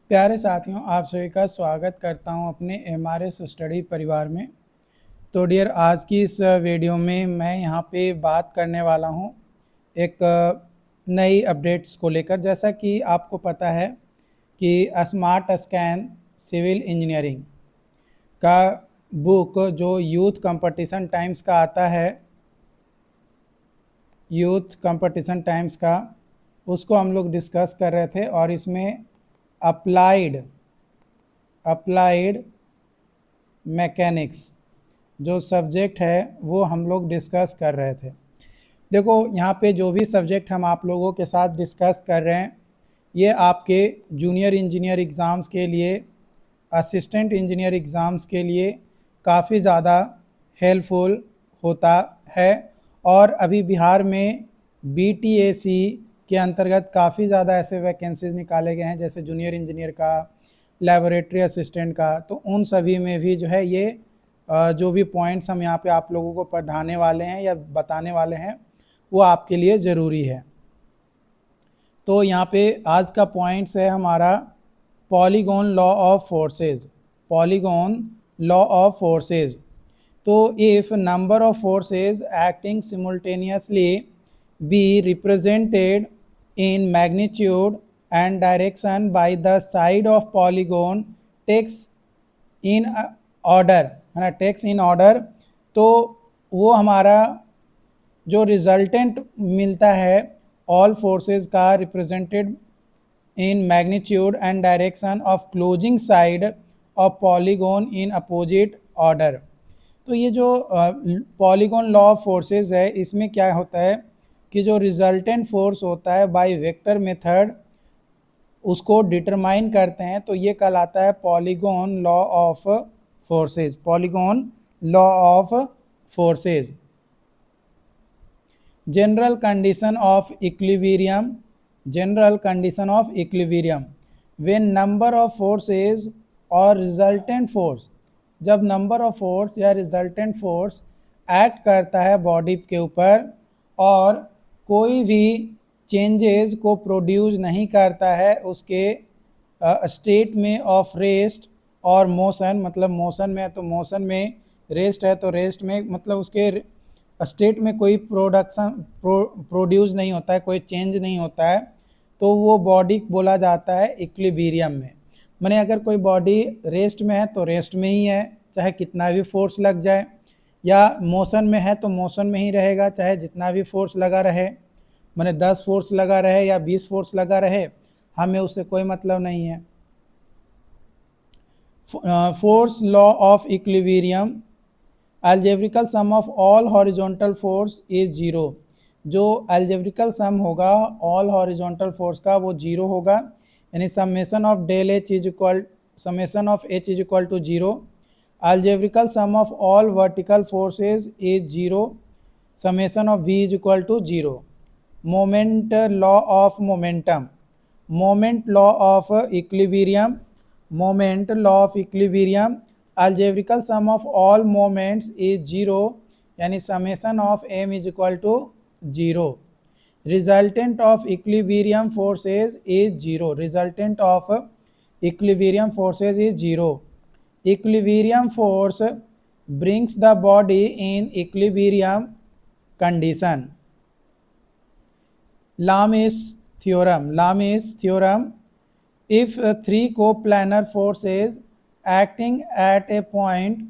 प्यारे साथियों, आप सभी का स्वागत करता हूं अपने एमआरएस स्टडी परिवार में। तो डियर, आज की इस वीडियो में मैं यहां पे बात करने वाला हूं एक नई अपडेट्स को लेकर। जैसा कि आपको पता है कि स्मार्ट स्कैन सिविल इंजीनियरिंग का बुक जो यूथ कंपटीशन टाइम्स का आता है, यूथ कंपटीशन टाइम्स का, उसको हम लोग डिस्कस कर रहे थे और इसमें अप्लाइड मैकेनिक्स जो सब्जेक्ट है वो हम लोग डिस्कस कर रहे थे। देखो, यहाँ पे जो भी सब्जेक्ट हम आप लोगों के साथ डिस्कस कर रहे हैं ये आपके जूनियर इंजीनियर एग्ज़ाम्स के लिए, असिस्टेंट इंजीनियर एग्ज़ाम्स के लिए काफ़ी ज़्यादा हेल्पफुल होता है। और अभी बिहार में BTAC के अंतर्गत काफ़ी ज़्यादा ऐसे वैकेंसीज निकाले गए हैं, जैसे जूनियर इंजीनियर का, लेबोरेटरी असिस्टेंट का। तो उन सभी में भी जो है ये जो भी पॉइंट्स हम यहाँ पे आप लोगों को पढ़ाने वाले हैं या बताने वाले हैं वो आपके लिए ज़रूरी है। तो यहाँ पे आज का पॉइंट्स है हमारा polygon law of forces. Polygon law of forces. तो if number of forces acting simultaneously be represented in magnitude and direction by the side of polygon takes in order, है ना, टेक्स इन ऑर्डर, तो वो हमारा जो resultant मिलता है all forces का represented in magnitude and direction of closing side of polygon in opposite order. तो ये जो पॉलीगॉन लॉ ऑफ फोर्सेस है, इसमें क्या होता है कि जो रिजल्टेंट फोर्स होता है बाय वेक्टर मेथड उसको डिटरमाइन करते हैं, तो ये कहलाता है polygon law of forces. Polygon law of forces. General condition of equilibrium. General condition of equilibrium when number of forces और रिजल्टेंट फोर्स, जब नंबर ऑफ फोर्स या रिजल्टेंट फोर्स एक्ट करता है बॉडी के ऊपर और कोई भी चेंजेस को प्रोड्यूस नहीं करता है उसके स्टेट में ऑफ रेस्ट और मोशन, मतलब मोशन में है तो मोशन में, रेस्ट है तो रेस्ट में, मतलब उसके स्टेट में कोई प्रोड्यूस नहीं होता है, कोई चेंज नहीं होता है, तो वो बॉडी बोला जाता है इक्विलिब्रियम में। माने अगर कोई बॉडी रेस्ट में है तो रेस्ट में ही है, चाहे कितना भी फोर्स लग जाए, या मोशन में है तो मोशन में ही रहेगा, चाहे जितना भी फोर्स लगा रहे, माने 10 फोर्स लगा रहे या 20 फोर्स लगा रहे, हमें उससे कोई मतलब नहीं है। Force law of equilibrium. Algebraic sum of all horizontal force is zero. जो अलजेब्रिकल सम होगा ऑल हॉरिजॉन्टल फोर्स का वो जीरो होगा, यानी summation of del H is equal, summation of H is equal to zero. Algebraic sum of all vertical forces is zero, summation of v is equal to zero. Moment law of momentum. Moment law of equilibrium. Moment law of equilibrium. Algebraic sum of all moments is zero, यानी summation of m is equal to zero. Resultant of equilibrium forces is zero. Resultant of equilibrium forces is zero. Equilibrium force brings the body in equilibrium condition. Lamis theorem. Lamis theorem. If three coplanar forces acting at a point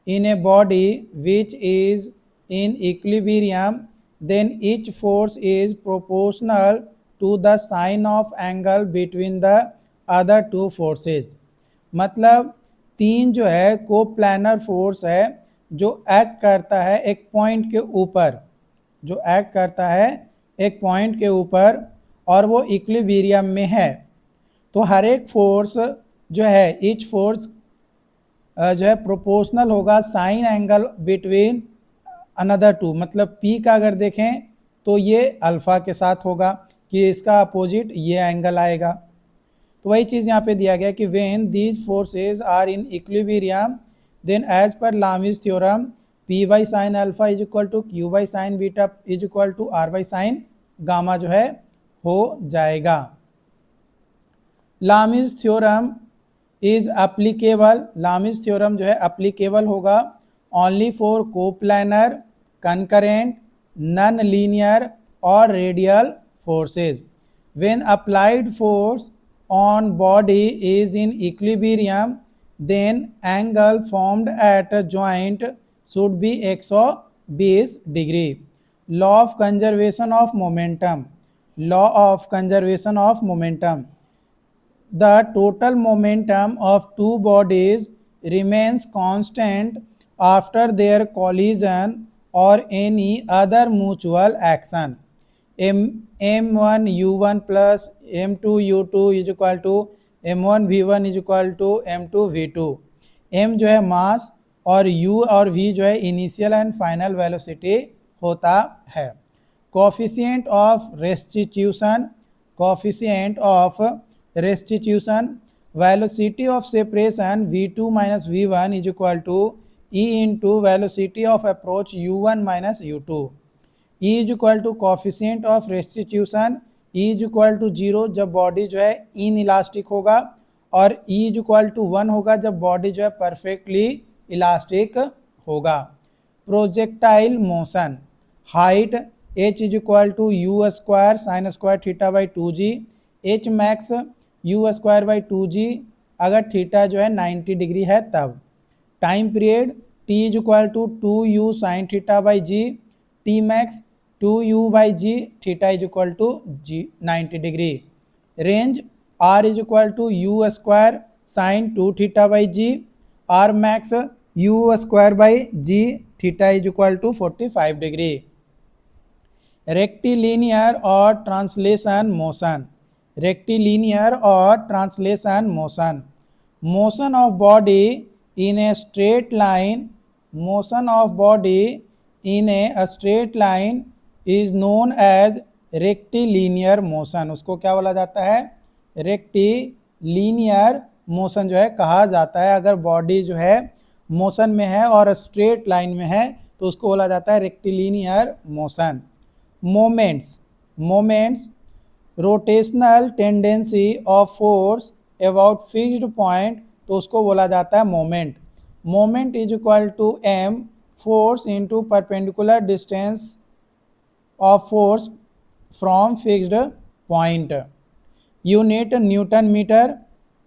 in a body which is in equilibrium, then each force is proportional to the sine of angle between the other two forces. मतलब तीन जो है coplanar force है जो act करता है एक point के ऊपर, जो एक्ट करता है एक पॉइंट के ऊपर और वो इक्विलिब्रियम में है, तो हर एक फोर्स जो है, ईच फोर्स जो है प्रोपोर्शनल होगा sine angle between another two. मतलब P का अगर देखें तो ये अल्फ़ा के साथ होगा कि इसका अपोजिट ये एंगल आएगा। तो वही चीज़ यहाँ पे दिया गया कि when these forces are in equilibrium then as per Lami's theorem P by sine alpha is equal to Q by sine beta is equal to R by sine gamma जो है हो जाएगा। Lami's theorem is applicable, Lami's theorem जो है applicable होगा only for coplanar, concurrent, non linear और radial forces. When applied force on body is in equilibrium, then angle formed at joint should be 120 degree. Law of conservation of momentum, law of conservation of momentum, the total momentum of two bodies remains constant after their collision or any other mutual action. M1 U1 plus M2 U2 is equal to M1 V1 is equal to M2 V2। M जो है मास और U और V जो है initial and final velocity होता है। Coefficient of restitution, coefficient of restitution, velocity of separation V2 minus V1 is equal to E into velocity of approach U1 minus U2। E is equal to coefficient of restitution, E is equal to 0 जब body जो है in elastic होगा और E is equal to 1 होगा जब body जो है perfectly elastic होगा। Projectile motion, height h is equal to u square sine square theta by 2g, h max u square by 2g अगर थीटा जो है 90 डिग्री है तब। Time period t is equal to 2u sine theta by g, t max 2u by g, theta is equal to g 90 degree. Range r is equal to u square sine 2 theta by ji, r max u square by g, theta is equal to 45 degree. Rectilinear और translation motion, rectilinear और translation motion, motion of body in a straight line, motion of body in a straight line is known as rectilinear motion. उसको क्या बोला जाता है? Rectilinear motion जो है कहा जाता है। अगर बॉडी जो है मोशन में है और स्ट्रेट लाइन में है तो उसको बोला जाता है rectilinear motion. Moments, moments rotational tendency of force about fixed point तो उसको बोला जाता है moment. Moment is equal to M force into perpendicular distance of force from fixed point। Unit Newton meter।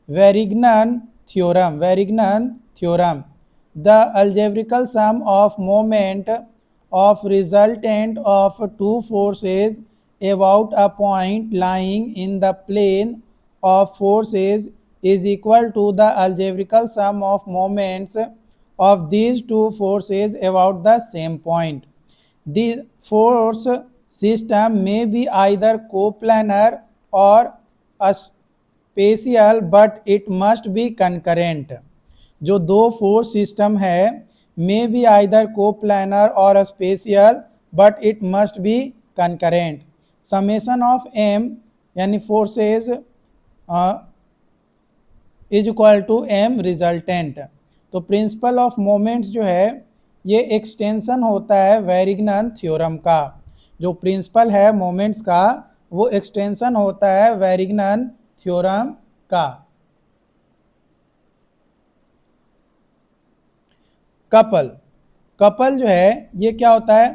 Varignon theorem, Varignon theorem, the algebraical sum of moment of resultant of two forces about a point lying in the plane of forces is equal to the algebraical sum of moments of these two forces about the same point। The force system may be either coplanar or spatial but it must be concurrent। जो दो force system है may be either coplanar or spatial but it must be concurrent। summation of m यानी forces is equal to m resultant. तो principle of moments जो है ये extension होता है वेरिग्नन थ्योरम का। जो प्रिंसिपल है मोमेंट्स का वो एक्सटेंशन होता है वेरिग्नन थ्योरम का। कपल, कपल जो है ये क्या होता है?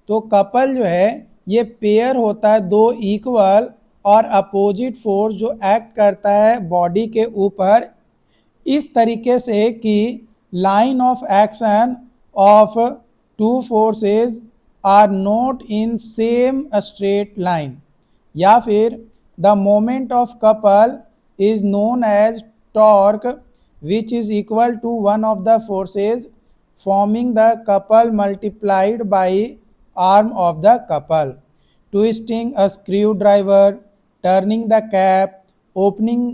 तो कपल जो है ये पेयर होता है दो इक्वल और अपोजिट फोर्स जो एक्ट करता है बॉडी के ऊपर इस तरीके से कि line of action of two forces are not in same straight line। या फिर the moment of couple is known as torque which is equal to one of the forces forming the couple multiplied by arm of the couple। twisting a screwdriver, turning the cap, opening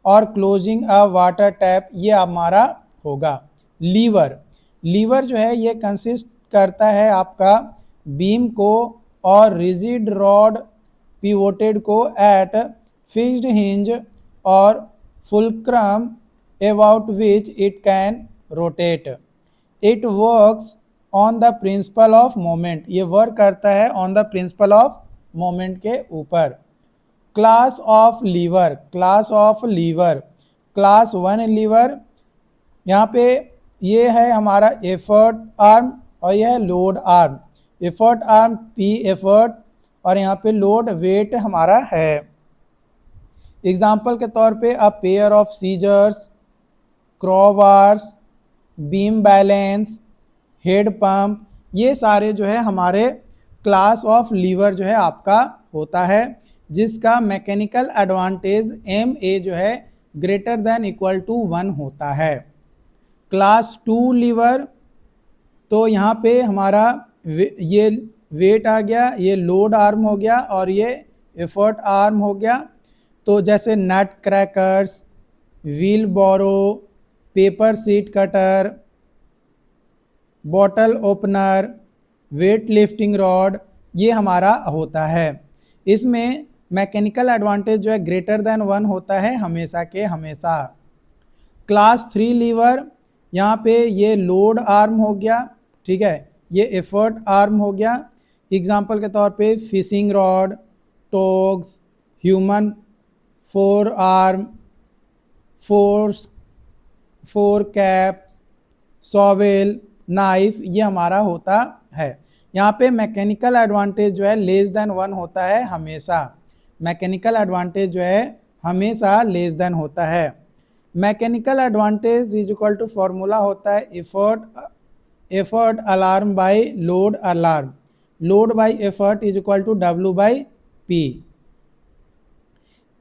और closing अ water tap ये हमारा होगा। Liver, liver जो है ये consist करता है आपका बीम को और रिजिड रॉड पिवोटेड को एट फिक्स्ड हिंज और fulcrum about which it can rotate. It works on the principle of moment, ये वर्क करता है on the principle of moment के ऊपर। Class of lever, class of lever, class 1 lever, यहाँ पे ये है हमारा एफर्ट आर्म और यह है load arm. Effort arm P effort और यहाँ पे लोड वेट हमारा है। एग्जाम्पल के तौर पे a pair of scissors, crowbars, beam balance, head pump, ये सारे जो है हमारे क्लास ऑफ लीवर जो है आपका होता है, जिसका मैकेनिकल एडवांटेज एम ए जो है ग्रेटर देन इक्वल टू 1 होता है। क्लास 2 लीवर, तो यहाँ पे हमारा ये वेट आ गया, ये लोड आर्म हो गया और ये एफर्ट आर्म हो गया। तो जैसे nutcrackers, wheelbarrow, paper sheet cutter, bottle opener, weight lifting rod, ये हमारा होता है। इसमें मैकेनिकल एडवांटेज जो है ग्रेटर देन 1 होता है हमेशा के हमेशा। क्लास 3 लीवर, यहाँ पे ये लोड आर्म हो गया, ठीक है, ये एफर्ट आर्म हो गया। एग्जाम्पल के तौर पे fishing rod, tongs, human forearm, forceps, shovel, knife, ये हमारा होता है। यहाँ पे मैकेनिकल एडवांटेज जो है लेस देन 1 होता है हमेशा। मैकेनिकल एडवांटेज जो है हमेशा लेस देन होता है। Mechanical advantage is equal to formula होता है effort alarm by load alarm, load by effort is equal to W by P।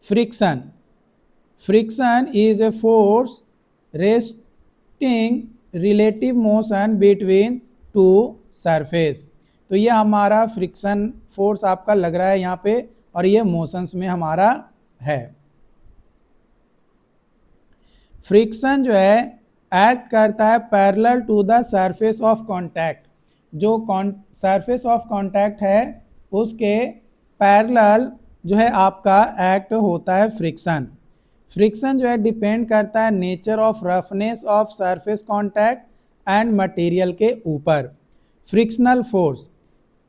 Friction, friction is a force resting relative motion between two surface. तो ये हमारा friction force आपका लग रहा है यहाँ पे और ये मोशंस में हमारा है। फ्रिक्शन जो है एक्ट करता है parallel to the surface of contact, जो सरफेस ऑफ कांटेक्ट है उसके पैरेलल जो है आपका एक्ट होता है फ्रिक्शन। फ्रिक्शन जो है डिपेंड करता है nature of roughness of surface contact and material के ऊपर। फ्रिक्शनल फोर्स,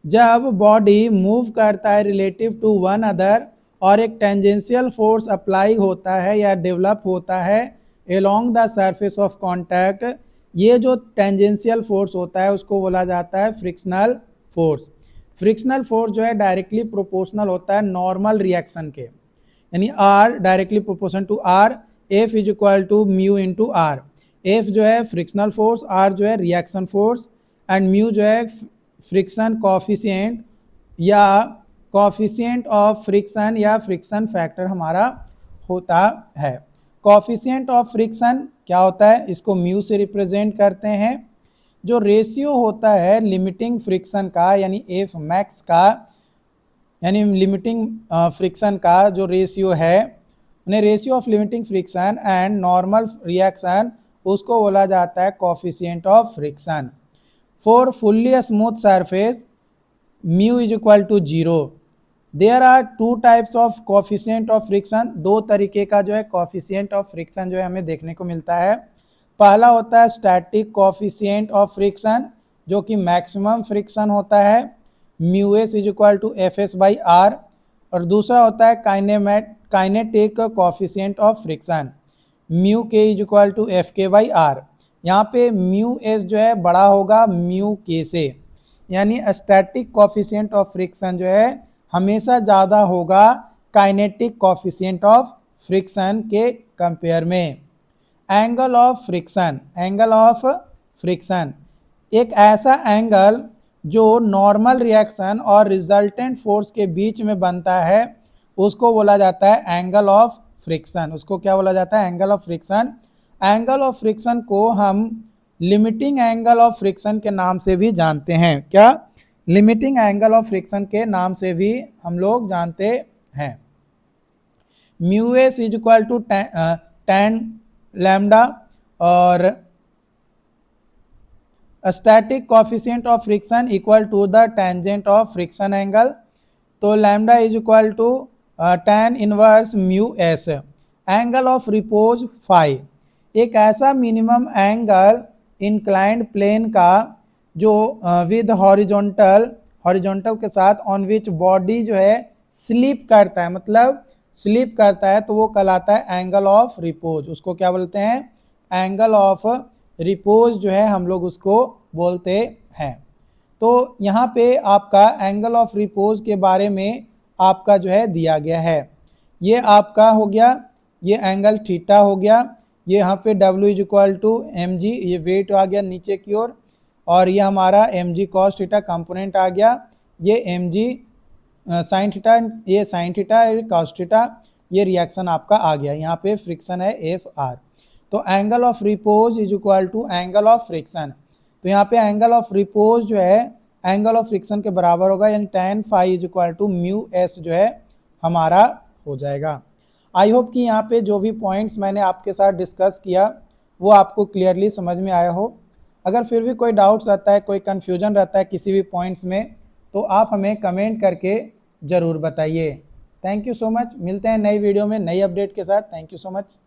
जब बॉडी मूव करता है रिलेटिव टू वन अदर और एक टेंजेंशियल फोर्स अप्लाई होता है या डेवलप होता है along the surface of contact, ये जो टेंजेंशियल फोर्स होता है उसको बोला जाता है फ्रिक्शनल फोर्स। फ्रिक्शनल फोर्स जो है डायरेक्टली प्रोपोर्शनल होता है नॉर्मल रिएक्शन के, यानी R directly proportional to R, F is equal to mu into R। F जो है फ्रिक्शनल फोर्स, R जो है रिएक्शन फोर्स एंड म्यू जो है फ्रिक्शन कॉफिशिएंट या कॉफिशिएंट ऑफ फ्रिक्शन या फ्रिक्शन फैक्टर हमारा होता है। कॉफिशिएंट ऑफ फ्रिक्शन क्या होता है, इसको म्यू से रिप्रेजेंट करते हैं। जो रेशियो होता है लिमिटिंग फ्रिक्शन का यानी एफ मैक्स का, यानी लिमिटिंग फ्रिक्शन का जो रेशियो है, उन्हें ratio of limiting friction and normal reaction, उसको बोला जाता है coefficient of friction. For fully smooth surface mu is equal to 0। There are two types of coefficient of friction, दो तरीके का जो है कॉफिशिएंट ऑफ फ्रिक्शन जो है हमें देखने को मिलता है। पहला होता है स्टैटिक कॉफिशिएंट ऑफ फ्रिक्शन, जो कि मैक्सिमम फ्रिक्शन होता है, mu S is equal to F S by R. और दूसरा होता है kinetic coefficient of friction, mu K is equal to F K by R. यहाँ पे म्यू एस जो है बड़ा होगा म्यू के से, यानी स्टैटिक कॉफिशिएंट ऑफ फ्रिक्शन जो है हमेशा ज़्यादा होगा काइनेटिक कॉफिशिएंट ऑफ फ्रिक्शन के कंपेयर में। Angle of friction, angle of friction एक ऐसा एंगल जो नॉर्मल रिएक्शन और रिजल्टेंट फोर्स के बीच में बनता है, उसको बोला जाता है एंगल ऑफ फ्रिक्शन। उसको क्या बोला जाता है, angle of friction. Angle of friction को हम लिमिटिंग एंगल ऑफ फ्रिक्शन के नाम से भी जानते हैं। क्या, लिमिटिंग एंगल ऑफ फ्रिक्शन के नाम से भी हम लोग जानते हैं। Mu S is equal to tan lambda और static coefficient of friction equal to the tangent of friction angle. तो lambda is equal to tan inverse mu S. Angle of repose phi, एक ऐसा मिनिमम एंगल इंक्लाइंड प्लेन का जो with horizontal के साथ on which body जो है slip करता है, मतलब स्लिप करता है तो वो कहलाता है एंगल ऑफ रिपोज। उसको क्या बोलते हैं? एंगल ऑफ रिपोज जो है हम लोग उसको बोलते हैं। तो यहाँ पे आपका एंगल ऑफ रिपोज के बारे में आपका जो है दिया गया है। ये आपका हो गया, ये एंगल थीटा हो गया, ये यहाँ पे W is equal to M G, ये वेट आ गया नीचे की ओर, और ये हमारा M G cos theta component आ गया, ये एम जी साइन थीटा, ये साइन थीटा, ये कॉस थीटा, ये रिएक्शन आपका आ गया। यहाँ पे फ्रिक्शन है एफ आर। तो angle of repose is equal to angle of friction. तो यहाँ पे एंगल ऑफ रिपोज जो है एंगल ऑफ फ्रिक्शन के बराबर होगा, यानी tan phi is equal to mu S जो है हमारा हो जाएगा। आई होप कि यहाँ पे जो भी पॉइंट्स मैंने आपके साथ डिस्कस किया वो आपको क्लियरली समझ में आया हो। अगर फिर भी कोई डाउट्स रहता है, कोई कन्फ्यूजन रहता है किसी भी पॉइंट्स में, तो आप हमें कमेंट करके ज़रूर बताइए। Thank you so much. मिलते हैं नई वीडियो में नई अपडेट के साथ। Thank you so much.